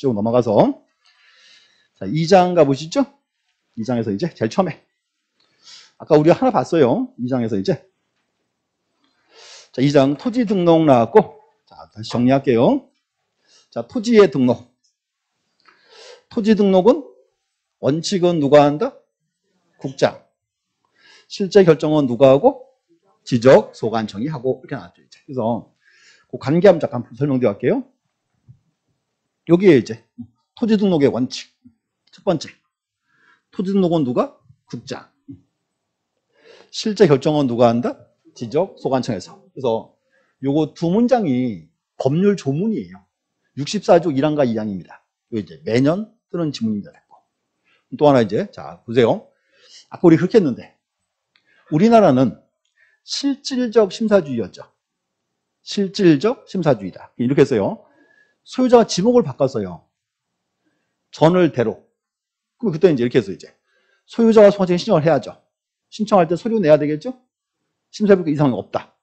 쭉 넘어가서. 자, 2장 가보시죠. 2장에서 이제 제일 처음에. 아까 우리가 하나 봤어요. 2장에서 이제. 자, 2장 토지 등록 나왔고. 자, 다시 정리할게요. 자, 토지의 등록. 토지 등록은 원칙은 누가 한다? 국장. 실제 결정은 누가 하고? 지적 소관청이 하고 이렇게 나왔죠. 이제. 그래서 그 관계함 잠깐 설명드려 갈게요. 여기에 이제 토지 등록의 원칙. 첫 번째. 토지 등록은 누가? 국장. 실제 결정은 누가 한다? 지적 소관청에서. 그래서 요거 두 문장이 법률 조문이에요. 64조 1항과 2항입니다. 이거 이제 매년 뜨는 지문입니다. 또 하나 이제 자 보세요. 아까 우리 그렇게 했는데 우리나라는 실질적 심사주의였죠. 실질적 심사주의다. 이렇게 했어요. 소유자가 지목을 바꿨어요. 전을 대로. 그럼 그때 이제 이렇게 해서 이제 소유자가 소관청에 신청을 해야죠. 신청할 때 서류 내야 되겠죠? 심사비가 이상은 없다.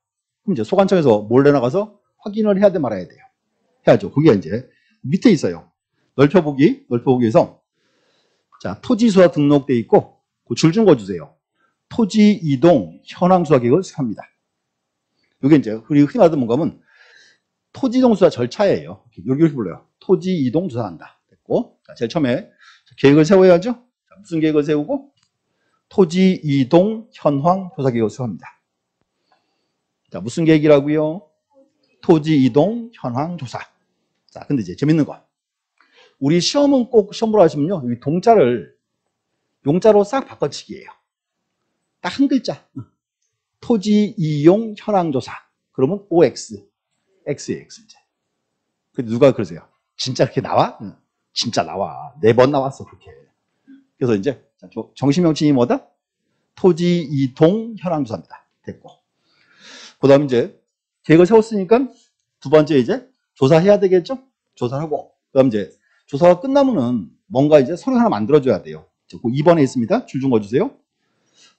그럼 이제 소관청에서 몰래 나가서 확인을 해야 돼 말아야 돼요. 해야죠. 그게 이제 밑에 있어요. 넓혀보기에서 자 토지수가 등록돼 있고 그 줄 좀 거주세요. 토지 이동 현황 수사 계획을 수사합니다. 이게 이제 우리 흔히 말하는 뭔가 하면 토지 이동 수사 절차예요. 이렇게 불러요. 토지 이동 조사한다. 됐고 자, 제일 처음에 계획을 세워야죠. 자, 무슨 계획을 세우고 토지 이동 현황 조사 계획을 수사합니다. 자 무슨 계획이라고요? 토지 이동 현황 조사. 자 근데 이제 재밌는 거. 우리 시험은 꼭 시험 보러 하시면요. 여기 동자를 용자로 싹 바꿔치기예요. 딱 한 글자. 토지 이용 현황 조사. 그러면 OX. X에 X 이제. 근데 누가 그러세요? 진짜 그렇게 나와? 응. 진짜 나와. 4번 나왔어, 그렇게. 그래서 이제 정식 명칭이 뭐다? 토지 이동 현황 조사입니다. 됐고. 그다음 이제 계획을 세웠으니까 두 번째 이제 조사해야 되겠죠? 조사하고. 그다음 이제 조사가 끝나면은 뭔가 이제 서류 하나 만들어줘야 돼요. 2번에 있습니다. 줄 좀 거주세요.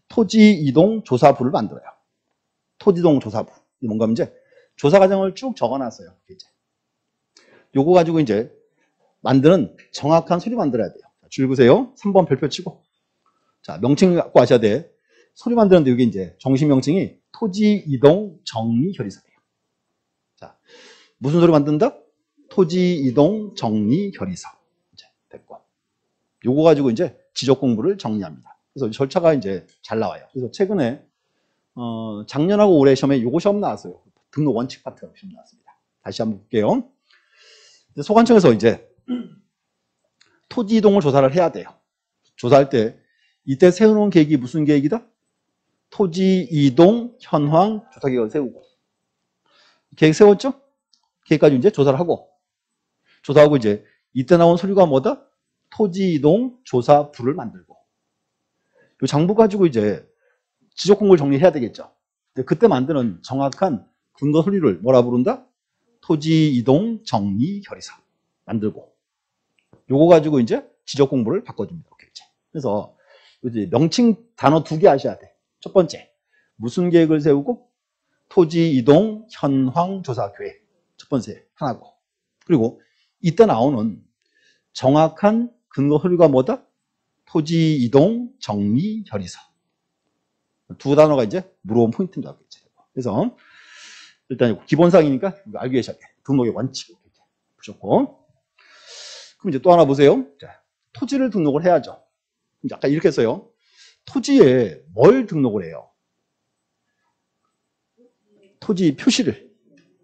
토지 이동 조사부를 만들어요. 토지 이동 조사부. 뭔가 하면 이제 조사 과정을 쭉 적어놨어요. 이제. 요거 가지고 이제 만드는 정확한 서류 만들어야 돼요. 줄 보세요. 3번 별표 치고. 자, 명칭 갖고 하셔야 돼. 서류 만드는데 여기 이제 정식 명칭이 토지 이동 정리 결의서예요. 자, 무슨 서류 만든다? 토지 이동 정리 결의서. 이제 됐고. 요거 가지고 이제 지적 공부를 정리합니다. 그래서 절차가 이제 잘 나와요. 그래서 최근에 작년하고 올해 시험에 요거 시험 나왔어요. 등록 원칙 파트 시험 나왔습니다. 다시 한번 볼게요. 소관청에서 이제 토지 이동을 조사를 해야 돼요. 조사할 때 이때 세워놓은 계획이 무슨 계획이다? 토지 이동 현황 조사 계획을 세우고 계획 세웠죠? 계획 가지고 이제 조사를 하고 조사하고 이제 이때 나온 서류가 뭐다? 토지 이동 조사부를 만들고 이 장부 가지고 이제 지적 공고를 정리해야 되겠죠. 그때 만드는 정확한 근거 서류를 뭐라 부른다? 토지 이동 정리 결의서 만들고 요거 가지고 이제 지적 공부를 바꿔줍니다. 그래서 이제 명칭 단어 2개 하셔야 돼. 첫 번째 무슨 계획을 세우고 토지 이동 현황 조사 계획 첫 번째 하나고 그리고 이때 나오는 정확한 근거 서류가 뭐다? 토지 이동 정리 결의서. 두 단어가 이제 물어본 포인트입니다. 그래서 일단 기본상이니까 알고 계셔야 돼. 등록의 원칙. 보셨고. 그럼 이제 또 하나 보세요. 자, 토지를 등록을 해야죠. 이제 아까 이렇게 했어요. 토지에 뭘 등록을 해요? 토지 표시를.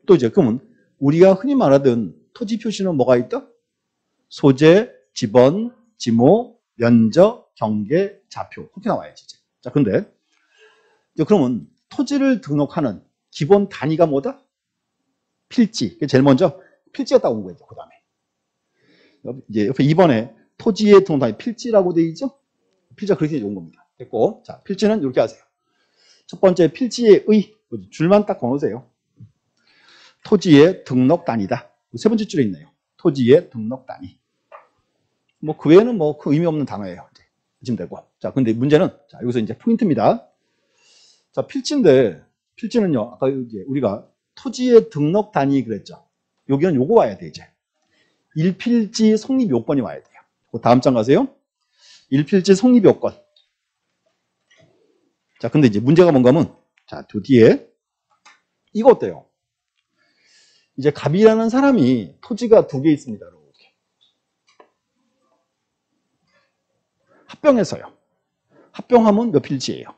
또 이제 그러면 우리가 흔히 말하던 토지 표시는 뭐가 있다? 소재, 지번, 지모, 면적, 경계, 좌표. 그렇게 나와야지. 이제. 자, 근데 그러면 토지를 등록하는 기본 단위가 뭐다? 필지. 제일 먼저 필지가 딱 온 거예요. 그 다음에. 이제 옆에 2번에 토지의 등록 단위 필지라고 되어 있죠? 필지가 그렇게 온 겁니다. 됐고. 자, 필지는 이렇게 하세요. 첫 번째 필지의 줄만 딱 걸어놓으세요. 토지의 등록 단위다. 세 번째 줄에 있네요. 토지의 등록 단위. 뭐 그 외에는 뭐 그 의미 없는 단어예요. 이제 지금 되고. 자, 근데 문제는 자 여기서 이제 포인트입니다. 자, 필지인데 필지는요. 아까 이제 우리가 토지의 등록 단위 그랬죠. 여기는 요거 와야 돼 이제. 일필지 성립 요건이 와야 돼요. 다음 장 가세요. 일필지 성립 요건. 자, 근데 이제 문제가 뭔가 하면, 자, 그 뒤에, 이거 어때요? 이제 갑이라는 사람이 토지가 2개 있습니다. 이렇게. 합병해서요. 합병하면 몇 필지예요?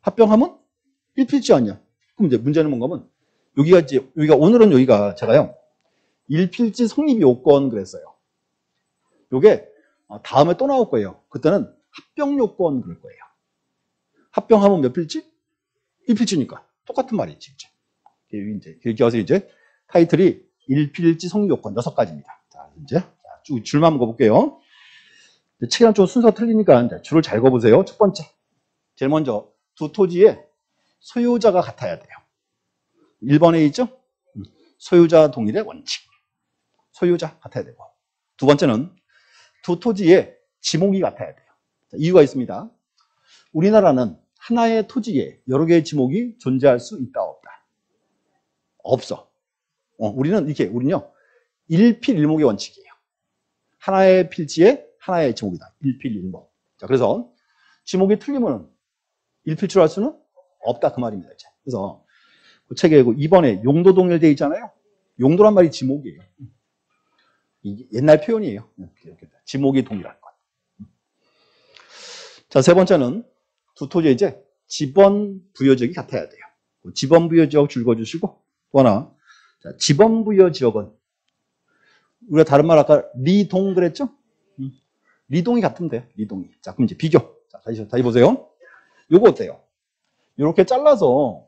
합병하면 1필지 아니야. 그럼 이제 문제는 뭔가 하면, 여기가 오늘은 여기가 제가요, 일필지 성립 요건 그랬어요. 요게 다음에 또 나올 거예요. 그때는 합병 요건 그럴 거예요. 합병하면 몇 필지? 1필지니까. 똑같은 말이지, 이제. 이렇게 해서 이제 타이틀이 일필지 성립 요건 6가지입니다. 자, 이제 쭉 줄만 읽어볼게요. 책이랑 좀 순서 틀리니까 줄을 잘 읽어보세요. 첫 번째. 제일 먼저, 두 토지의 소유자가 같아야 돼요. 1번에 있죠? 소유자 동일의 원칙. 소유자 같아야 되고. 두 번째는 두 토지의 지목이 같아야 돼요. 이유가 있습니다. 우리나라는 하나의 토지에 여러 개의 지목이 존재할 수 있다, 없다? 없어. 우리는요, 일필일목의 원칙이에요. 하나의 필지에 하나의 지목이다. 일필일목. 자, 그래서 지목이 틀리면 일필지로 할 수는 없다, 그 말입니다, 이제. 그래서 그 책에 2번에 용도 동일되어 있잖아요. 용도란 말이 지목이에요. 이게 옛날 표현이에요. 이렇게 지목이 동일한 것. 자, 세 번째는 두 토지의 이제 지번 부여 지역이 같아야 돼요. 지번 부여 지역 줄 그어주시고, 또 하나, 자, 지번 부여 지역은 우리가 다른 말 아까 리동 그랬죠? 리동이 같으면 돼. 리동이. 자, 그럼 이제 비교. 자, 다시 보세요. 요거 어때요? 이렇게 잘라서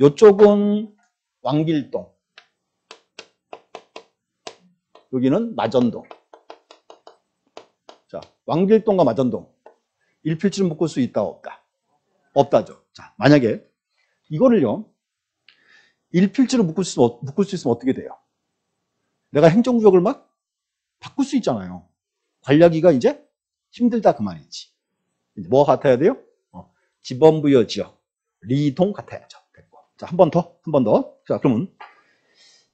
요쪽은 왕길동, 여기는 마전동. 자, 왕길동과 마전동. 일필지를 묶을 수 있다, 없다? 없다죠. 자, 만약에 이거를요, 일필지로 묶을 수 있으면 어떻게 돼요? 내가 행정구역을 막 바꿀 수 있잖아요. 관리하기가 이제 힘들다, 그 말이지. 뭐가 같아야 돼요? 지번부여 지역, 리동 같아야죠. 됐고. 자, 한 번 더. 자, 그러면,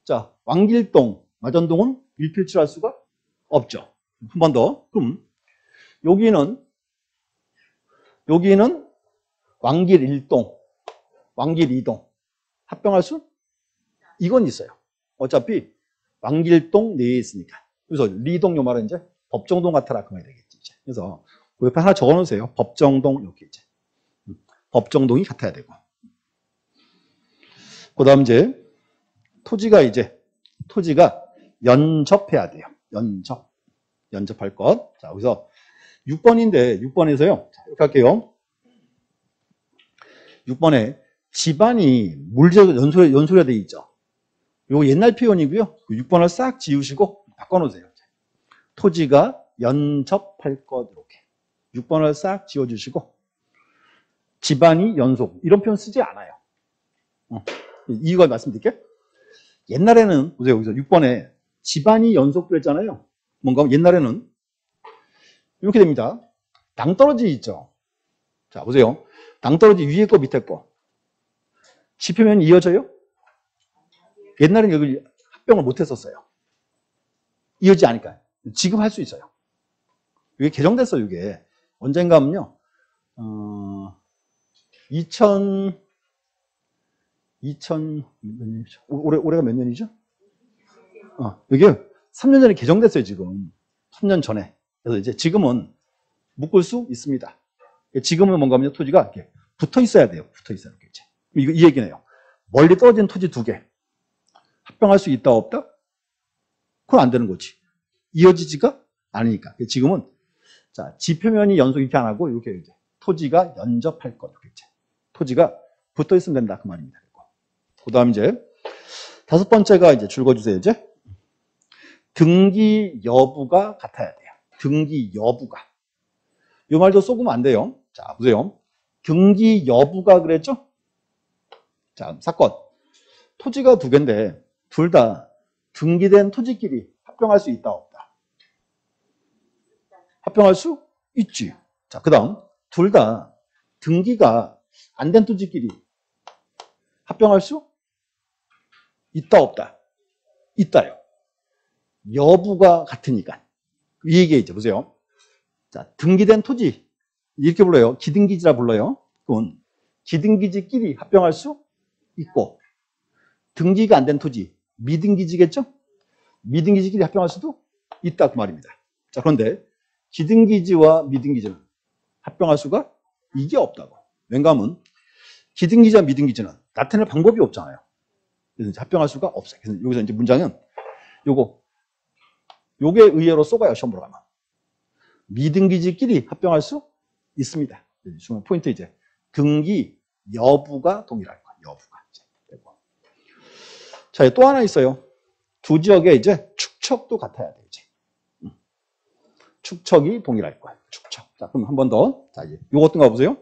자, 왕길동, 마전동은 일필지로 할 수가 없죠. 한 번 더. 그럼, 여기는 왕길 1동, 왕길 2동. 합병할 수? 이건 있어요. 어차피 왕길동 내에 있으니까. 그래서 리동 요 말은 이제 법정동 같아라, 그 말이 되겠지, 이제. 그래서 그 옆에 하나 적어 놓으세요. 법정동, 이렇게 이제. 법정동이 같아야 되고. 그 다음 이제 토지가 연접해야 돼요. 연접할 것. 자, 여기서 6번인데, 6번에서요. 자, 이렇게 할게요. 6번에 집안이 물질적 연소가 되어 있죠. 이거 옛날 표현이고요. 6번을 싹 지우시고 바꿔놓으세요. 토지가 연접할 것, 이렇게. 6번을 싹 지워주시고, 집안이 연속. 이런 표현 쓰지 않아요. 이유가 말씀드릴게요. 옛날에는, 보세요. 여기서 6번에 집안이 연속도 했잖아요. 뭔가 옛날에는 이렇게 됩니다. 낭떠러지 있죠. 자, 보세요. 낭떠러지 위에 거, 밑에 거. 지표면이 이어져요? 옛날에는 여기 합병을 못 했었어요. 이어지지 않으니까. 지금 할 수 있어요. 이게 개정됐어요, 이게. 언젠가 하면요. 2000 몇 년이죠? 올해가 몇 년이죠? 이게 3년 전에 개정됐어요, 지금. 3년 전에. 그래서 이제 지금은 묶을 수 있습니다. 지금은 뭔가 하면 토지가 이렇게 붙어 있어야 돼요. 붙어 있어요. 이렇게 이제. 이 얘기네요. 멀리 떨어진 토지 2개. 합병할 수 있다, 없다? 그건 안 되는 거지. 이어지지가 않으니까. 지금은, 자, 지표면이 연속 이렇게 안 하고, 이렇게 이제 토지가 연접할 것. 이렇게 이제. 토지가 붙어 있으면 된다. 그 말입니다. 그 다음 이제, 5번째가 이제 줄거주세요, 이제. 등기 여부가 같아야 돼요. 등기 여부가. 이 말도 쏘으면 안 돼요. 자, 보세요. 등기 여부가 그랬죠? 자, 사건. 토지가 2개인데, 둘 다 등기된 토지끼리 합병할 수 있다, 없다? 합병할 수 있지. 자, 그 다음, 둘 다 등기가 안 된 토지끼리 합병할 수 있다, 없다? 있다요. 여부가 같으니까. 이 얘기죠. 보세요. 자, 등기된 토지. 이렇게 불러요. 기등기지라 불러요. 그건 기등기지끼리 합병할 수 있고, 등기가 안 된 토지, 미등기지겠죠? 미등기지끼리 합병할 수도 있다. 그 말입니다. 자, 그런데 기등기지와 미등기지는 합병할 수가 이게 없다고. 왠가하면 기등기지와 미등기지는 나타낼 방법이 없잖아요. 그래서 합병할 수가 없어요. 그래서 여기서 이제 문장은 요게 의외로 쏘가요. 시험 보러 가면. 미등기지끼리 합병할 수 있습니다. 중요한 포인트 이제 등기 여부가 동일할 거예요. 여부가. 자, 또 하나 있어요. 두 지역의 이제 축척도 같아야 돼요. 이제. 축척이 동일할 거예요. 축척. 자, 그럼 한 번 더. 자, 이제 요거 어떤가 보세요.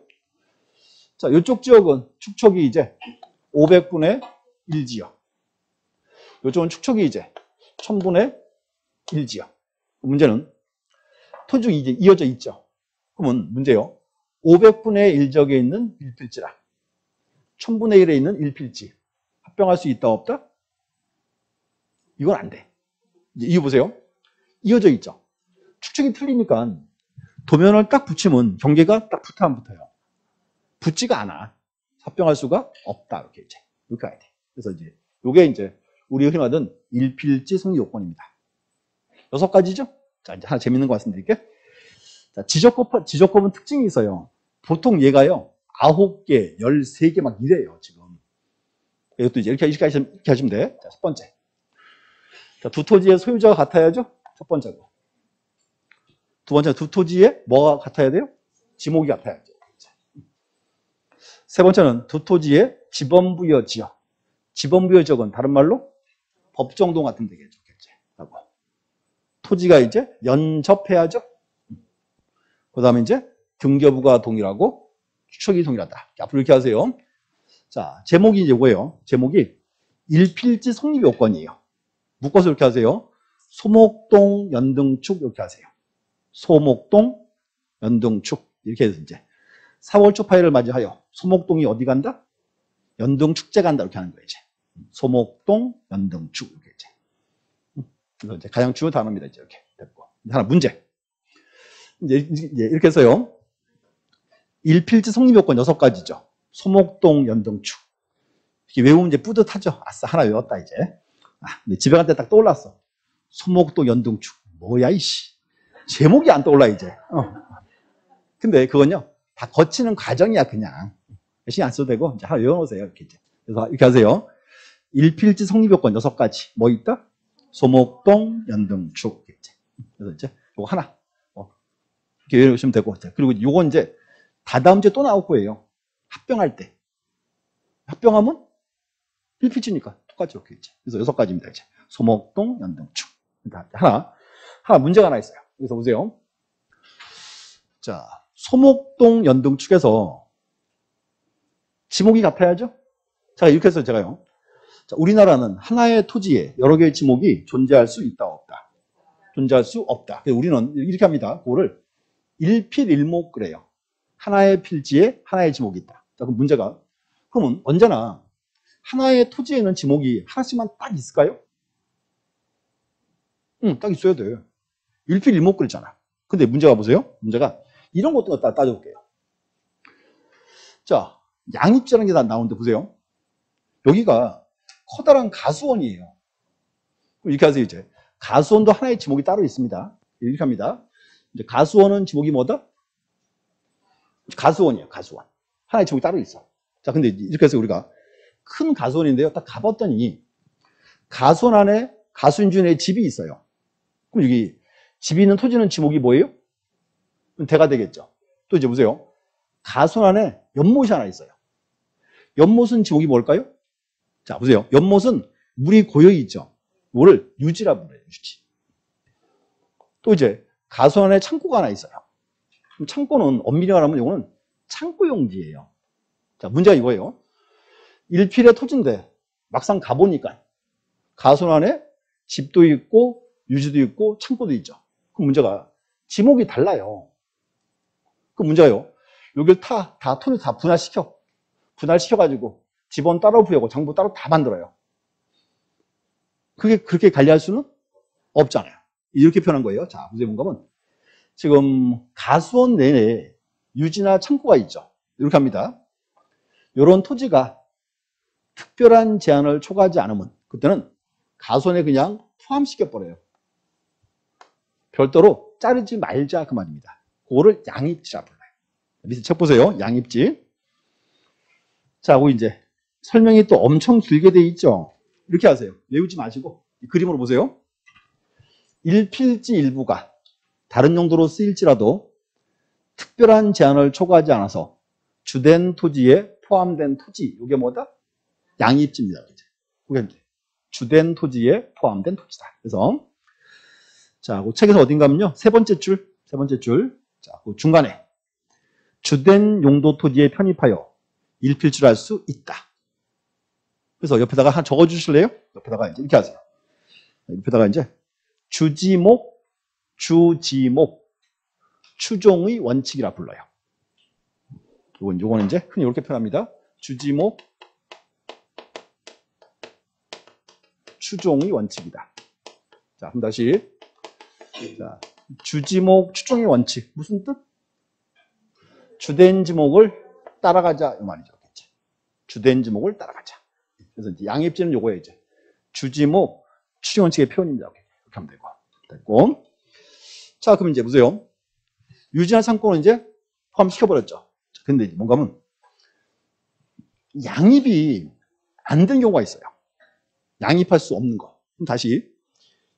자, 이쪽 지역은 축척이 이제 500분의 1지역. 이쪽은 축척이 이제 1000분의 1지역. 문제는 토지가 이제 이어져 있죠. 그러면 문제요. 500분의 1지역에 있는 1필지랑 1000분의 1에 있는 1필지. 합병할 수 있다, 없다? 이건 안 돼. 이거 보세요. 이어져 있죠. 축척이 틀리니까 도면을 딱 붙이면 경계가 딱 붙어 안 붙어요. 붙지가 않아. 합병할 수가 없다. 이렇게 이제. 이렇게 가야 돼. 그래서 이제 요게 이제 우리가 흔히 하던 일필지 성립 요건입니다. 6가지죠? 자, 이제 하나 재밌는 거 말씀드릴게요. 자, 지적법은 특징이 있어요. 보통 얘가요, 9개, 13개 막 이래요, 지금. 이것도 이제 이렇게 하시면 돼. 자, 첫 번째. 자, 두 토지의 소유자가 같아야죠? 첫 번째고. 두 번째, 두 토지의 뭐가 같아야 돼요? 지목이 같아야죠. 세 번째는 두 토지의 지번부여 지역. 지번부여 지역은 다른 말로 법정동 같은 데겠죠. 하고. 토지가 이제 연접해야죠. 그 다음에 이제 등기여부가 동일하고 축척이 동일하다. 앞으로 이렇게 하세요. 자, 제목이 이제 뭐예요? 제목이 일필지 성립 요건이에요. 묶어서 이렇게 하세요. 소목동 연등축 이렇게 하세요. 소목동 연등축 이렇게 해서 이제 4월 초파일을 맞이하여 소목동이 어디 간다? 연등축제 간다 이렇게 하는 거예요. 이제 소목동 연등축 이렇게 이제. 그래서 이제 가장 중요한 단어입니다. 이제 이렇게 됐고 하나 문제. 이제 이렇게 해서요. 일필지 성립 요건 6가지죠. 소목동 연등축. 이렇게 외우면 이제 뿌듯하죠. 아싸 하나 외웠다 이제. 집에 갈 때 딱 떠올랐어. 소목동 연등축. 뭐야 이씨. 제목이 안 떠올라 이제. 근데 그건요. 다 거치는 과정이야 그냥. 신경 안 써도 되고 이제 하나 외워놓으세요. 이렇게 이제. 그래서 이렇게 하세요. 일필지 성립 요건 6가지. 뭐 있다? 소목동 연등축. 이제. 그래서 이제 요거 하나. 이렇게 외우시면 되고. 그리고 요건 이제 다다음 주에 또 나올 거예요. 합병할 때. 합병하면 일필지니까 똑같이 이렇게 있지. 그래서 6가지입니다. 이제. 소목동 연등축. 하나 문제가 하나 있어요. 여기서 보세요. 자, 소목동 연등축에서 지목이 같아야죠? 자, 이렇게 해서 제가요. 자, 우리나라는 하나의 토지에 여러 개의 지목이 존재할 수 있다, 없다. 존재할 수 없다. 그래서 우리는 이렇게 합니다. 그거를 일필일목 그래요. 하나의 필지에 하나의 지목이 있다. 자, 그럼 문제가, 그러면 언제나 하나의 토지에는 지목이 하나씩만 딱 있을까요? 응, 딱 있어야 돼. 일필일목 그랬잖아. 근데 문제가 보세요. 문제가 이런 것도 따져볼게요. 자, 양입지라는 게 나오는데 보세요. 여기가 커다란 가수원이에요. 이렇게 하세요, 이제. 가수원도 하나의 지목이 따로 있습니다. 이렇게 합니다. 이제 가수원은 지목이 뭐다? 가수원이에요, 가수원. 하나의 지목이 따로 있어. 자, 근데 이렇게 해서 우리가 큰 가수원인데요. 딱 가봤더니 가수원 안에 가수인준의 집이 있어요. 그럼 여기 집이 있는 토지는 지목이 뭐예요? 대가 되겠죠. 또 이제 보세요. 가수원 안에 연못이 하나 있어요. 연못은 지목이 뭘까요? 자, 보세요. 연못은 물이 고여 있죠. 뭐를 유지라 불러요, 유지. 또 이제 가수원 안에 창고가 하나 있어요. 그럼 창고는 엄밀히 말하면 이거는 창고용지예요. 자, 문제가 이거예요. 일필의 토지인데 막상 가보니까 가수원 안에 집도 있고 유지도 있고 창고도 있죠. 그럼 문제가 지목이 달라요. 그 문제가요. 여기를 다 토지 다 분할시켜가지고 집원 따로 부여하고 장부 따로 다 만들어요. 그게 그렇게 관리할 수는 없잖아요. 이렇게 표현한 거예요. 자, 무슨 문감은 지금 가수원 내에 유지나 창고가 있죠. 이렇게 합니다. 이런 토지가 특별한 제한을 초과하지 않으면 그때는 가수원에 그냥 포함시켜버려요. 별도로 자르지 말자 그 말입니다. 그거를 양입지라 불러요. 밑에 책 보세요. 양입지. 자, 그 이제 설명이 또 엄청 길게 돼 있죠. 이렇게 하세요. 외우지 마시고 이 그림으로 보세요. 일필지 일부가 다른 용도로 쓰일지라도 특별한 제한을 초과하지 않아서 주된 토지에 포함된 토지. 이게 뭐다? 양입지입니다. 그게 주된 토지에 포함된 토지다. 그래서 자, 그 책에서 어딘가면요. 세 번째 줄. 자, 그 중간에 주된 용도 토지에 편입하여 일필지를 할 수 있다. 그래서 옆에다가 하나 적어 주실래요? 옆에다가 이제 이렇게 하세요. 옆에다가 이제 주지목, 추종의 원칙이라 불러요. 요거는 이제 흔히 이렇게 표현합니다. 주지목, 추종의 원칙이다. 자, 그럼 다시. 자, 주지목, 추종의 원칙. 무슨 뜻? 주된 지목을 따라가자. 이 말이죠. 주된 지목을 따라가자. 그래서 이제 양입지는 요거예요, 이제. 주지목, 추종 원칙의 표현입니다. 이렇게 하면 되고. 됐고. 자, 그럼 이제 보세요. 유지나 창고는 이제 포함시켜버렸죠. 근데 이제 뭔가 하면 양입이 안 된 경우가 있어요. 양입할 수 없는 거. 그럼 다시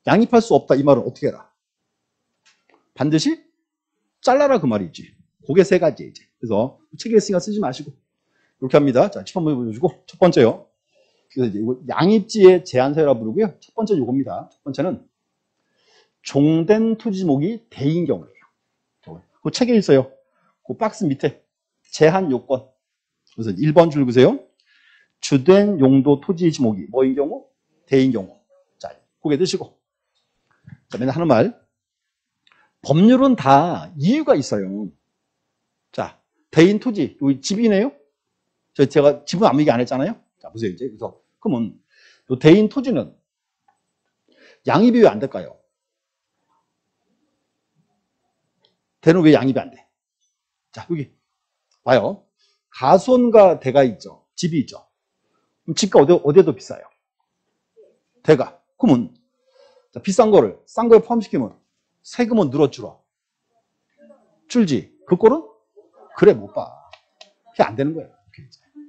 양입할 수 없다 이 말은 어떻게 해라? 반드시 잘라라 그 말이지. 그게 세 가지 이제. 그래서 책에 있으니까 쓰지 마시고 이렇게 합니다. 자, 첫 번째 보여주고 첫 번째요. 그래서 이제 이거 양입지의 제한사유라 부르고요. 첫 번째 요겁니다. 첫 번째는 종된 토지목이 대인 경우예요. 그 책에 있어요. 그 박스 밑에 제한 요건. 그래서 1번 줄 보세요. 주된 용도 토지 지목이 뭐인 경우? 대인 경우. 자, 고개 드시고. 자, 맨날 하는 말. 법률은 다 이유가 있어요. 자, 대인 토지, 여기 집이네요? 제가 집은 아무 얘기 안 했잖아요? 자, 보세요, 이제. 그래서, 그러면, 요 대인 토지는 양입이 왜 안 될까요? 대는 왜 양입이 안 돼? 자, 여기. 봐요. 가손과 대가 있죠. 집이 있죠. 그럼 집가 어디에도 비싸요? 대가. 그러면, 자, 비싼 거를, 싼 거에 포함시키면 세금은 늘어 줄어? 줄지. 그 꼴은? 그래, 못 봐. 그게 안 되는 거예요.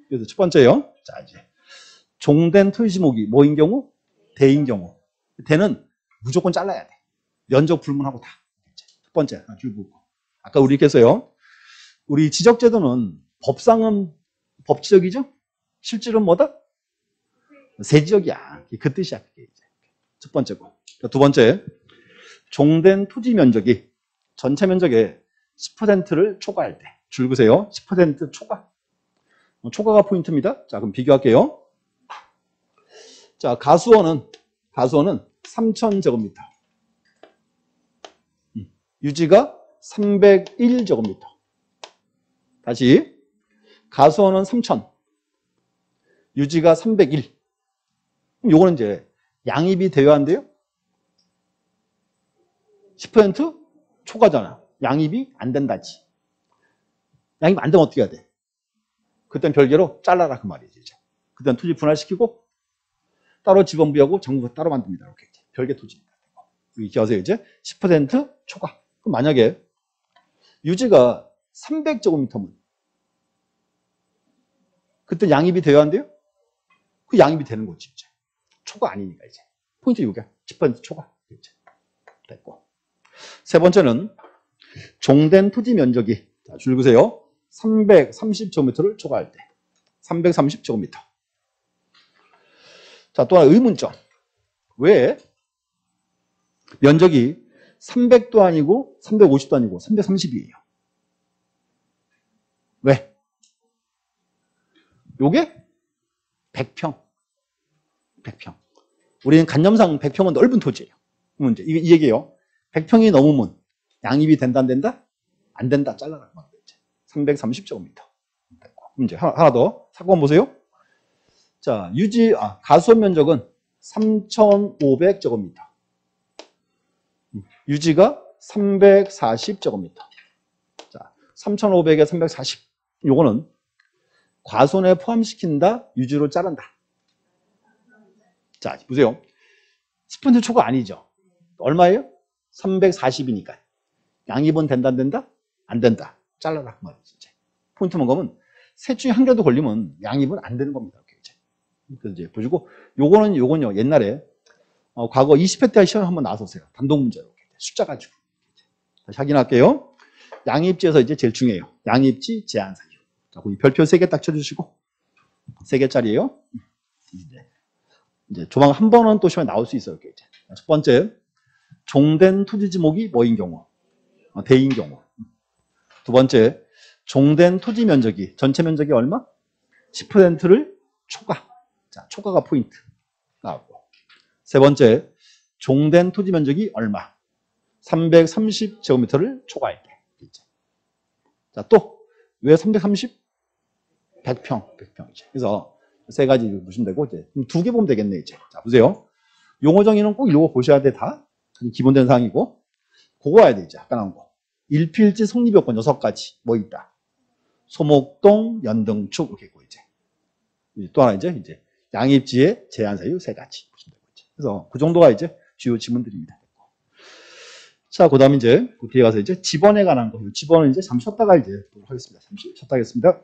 그래서 첫 번째요. 자, 이제. 종된 토지목이 뭐인 경우? 대인 경우. 대는 무조건 잘라야 돼. 면적 불문하고 다. 첫 번째, 줄 긋고. 아까 우리 이렇게 했어요. 우리 지적제도는 법상은 법지적이죠? 실질은 뭐다? 세지적이야. 그 뜻이야. 그게 이제. 첫 번째고. 두 번째, 종된 토지 면적이 전체 면적의 10%를 초과할 때. 줄 그세요. 10% 초과. 초과가 포인트입니다. 자, 그럼 비교할게요. 자, 가수원은 3,000제곱미터. 유지가 301제곱미터. 다시. 가수원은 3,000. 유지가 301. 그럼 요거는 이제 양입이 되어야 한대요? 10% 초과잖아. 양입이 안 된다지. 양입 안 되면 어떻게 해야 돼? 그땐 별개로 잘라라 그 말이지. 이제. 그땐 토지 분할시키고 따로 지번부하고 정부가 따로 만듭니다. 이렇게 별개 토지입니다. 이렇게 하세요. 이제 10% 초과. 그럼 만약에 유지가 300제곱미터면 그때 양입이 되어야 한대요? 그 양입이 되는 거지. 이제. 초과 아니니까 이제. 포인트 이거야. 10% 초과. 이제. 됐고. 세 번째는 종된 토지 면적이 자, 줄 그세요. 330제곱미터를 초과할 때. 330제곱미터. 자, 또 하나 의문점. 왜 면적이 300도 아니고 350도 아니고 330이에요? 왜? 요게 100평. 100평. 우리는 간념상 100평은 넓은 토지예요. 그러면 이제 이 얘기예요. 100평이 넘으면 양입이 된다 안 된다? 안 된다. 잘라라. 330제곱미터. 그럼 이제 하나 더. 사건 보세요. 자, 가수원 면적은 3,500제곱미터. 유지가 340제곱미터. 자, 3,500에 340. 요거는 과손에 포함시킨다, 유지로 자른다. 자, 보세요. 10% 초과 아니죠? 얼마예요? 340이니까. 양입은 된다, 안 된다? 안 된다. 잘라라. 이제. 포인트 뭔가면 셋 중에 한 개라도 걸리면 양입은 안 되는 겁니다. 이렇게 이제. 그래서 이제 보시고, 요건요, 옛날에, 과거 20회 때 시험에 한번 나왔었어요. 단독 문제로. 숫자 가지고. 다시 확인할게요. 양입지에서 이제 제일 중요해요. 양입지, 제한 사유. 자, 거기 별표 3개 딱 쳐주시고. 3개짜리예요. 이제 조만간 한 번은 또 시험에 나올 수 있어요. 이렇게 이제. 첫 번째, 종된 토지 지목이 뭐인 경우? 대인 경우. 두 번째, 종된 토지 면적이, 전체 면적이 얼마? 10%를 초과. 자, 초과가 포인트. 나왔고. 세 번째, 종된 토지 면적이 얼마? 330제곱미터를 초과할 때. 자, 또, 왜 330? 100평, 100평이죠. 그래서 세 가지 보시면 되고, 이제 2개 보면 되겠네, 이제. 자, 보세요. 용어 정의는 꼭 읽어 보셔야 돼, 다. 기본된 사항이고. 그거 와야 돼, 이제. 아까 나온 거. 일필지 성립요건 6가지. 뭐 있다? 소목동, 연등축, 이렇게 있고, 이제. 또 하나, 이제, 양입지의 제한 사유 3가지. 보시면 되고, 이제. 그래서 그 정도가 이제 주요 지문들입니다. 자, 그 다음에 이제, 그 뒤에 가서 이제 지번에 관한 거. 지번은 이제 잠시 쉬었다가 이제 보도록 하겠습니다. 잠시 쉬었다 하겠습니다.